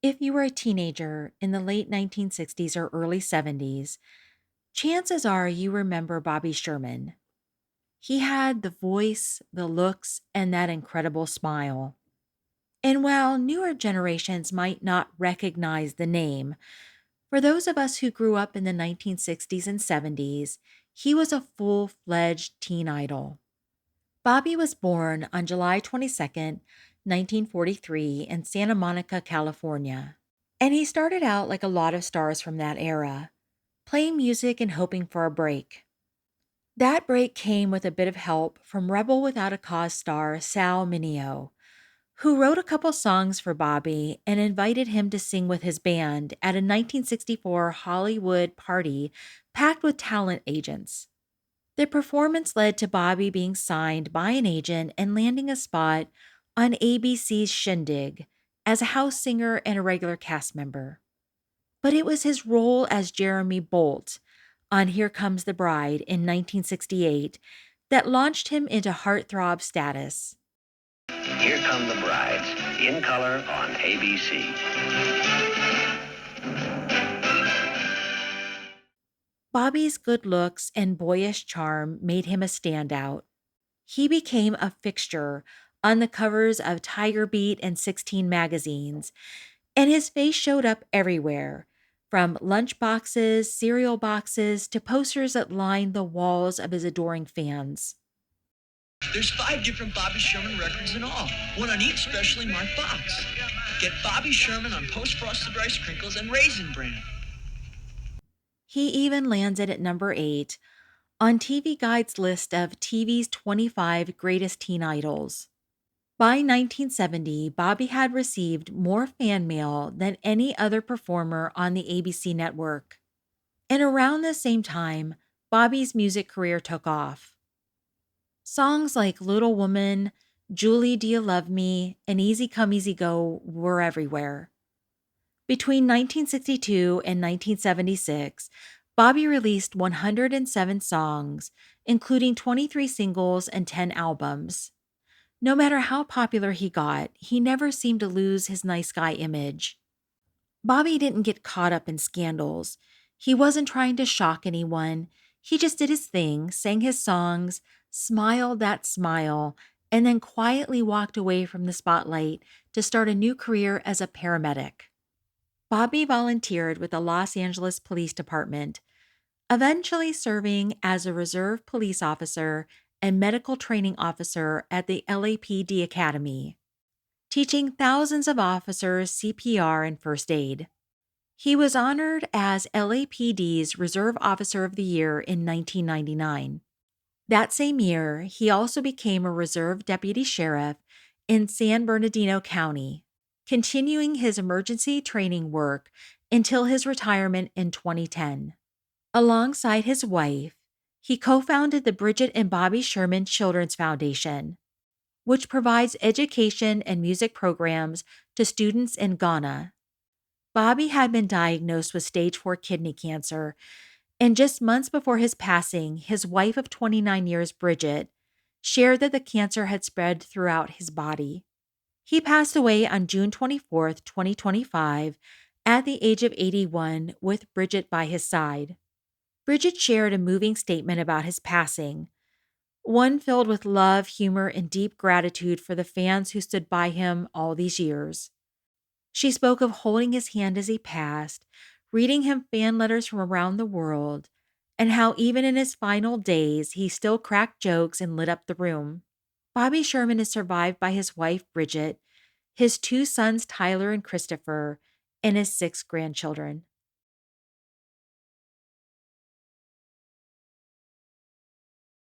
If you were a teenager in the late 1960s or early 70s, chances are you remember Bobby Sherman. He had the voice, the looks, and that incredible smile. And while newer generations might not recognize the name, for those of us who grew up in the 1960s and 70s, he was a full fledged teen idol. Bobby was born on July 22nd, 1943, in Santa Monica, California. And he started out like a lot of stars from that era, playing music and hoping for a break. That break came with a bit of help from Rebel Without a Cause star Sal Mineo, who wrote a couple songs for Bobby and invited him to sing with his band at a 1964 Hollywood party packed with talent agents. The performance led to Bobby being signed by an agent and landing a spot on ABC's Shindig as a house singer and a regular cast member. But it was his role as Jeremy Bolt on Here Comes the Bride in 1968 that launched him into heartthrob status. Here come the brides, in color on ABC. Bobby's good looks and boyish charm made him a standout. He became a fixture on the covers of Tiger Beat and 16 magazines, and his face showed up everywhere, from lunchboxes, cereal boxes, to posters that lined the walls of his adoring fans. There's 5 different Bobby Sherman records in all, one on each specially marked box. Get Bobby Sherman on post-frosted rice crinkles and Raisin Bran. He even landed at number 8 on TV Guide's list of TV's 25 greatest teen idols. By 1970, Bobby had received more fan mail than any other performer on the ABC network. And around the same time, Bobby's music career took off. Songs like Little Woman, Julie, Do You Love Me, and Easy Come, Easy Go were everywhere. Between 1962 and 1976, Bobby released 107 songs, including 23 singles and 10 albums. No matter how popular he got, he never seemed to lose his nice guy image. Bobby didn't get caught up in scandals. He wasn't trying to shock anyone. He just did his thing, sang his songs, smiled that smile, and then quietly walked away from the spotlight to start a new career as a paramedic. Bobby volunteered with the Los Angeles Police Department, eventually serving as a reserve police officer and medical training officer at the LAPD Academy, teaching thousands of officers CPR and first aid. He was honored as LAPD's Reserve Officer of the Year in 1999. That same year, he also became a reserve deputy sheriff in San Bernardino County, continuing his emergency training work until his retirement in 2010. Alongside his wife, he co-founded the Bridget and Bobby Sherman Children's Foundation, which provides education and music programs to students in Ghana. Bobby had been diagnosed with stage 4 kidney cancer, and just months before his passing, his wife of 29 years, Bridget, shared that the cancer had spread throughout his body. He passed away on June 24th, 2025, at the age of 81, with Bridget by his side. Bridget shared a moving statement about his passing, one filled with love, humor, and deep gratitude for the fans who stood by him all these years. She spoke of holding his hand as he passed, reading him fan letters from around the world, and how even in his final days, he still cracked jokes and lit up the room. Bobby Sherman is survived by his wife, Bridget, his 2 sons, Tyler and Christopher, and his 6 grandchildren.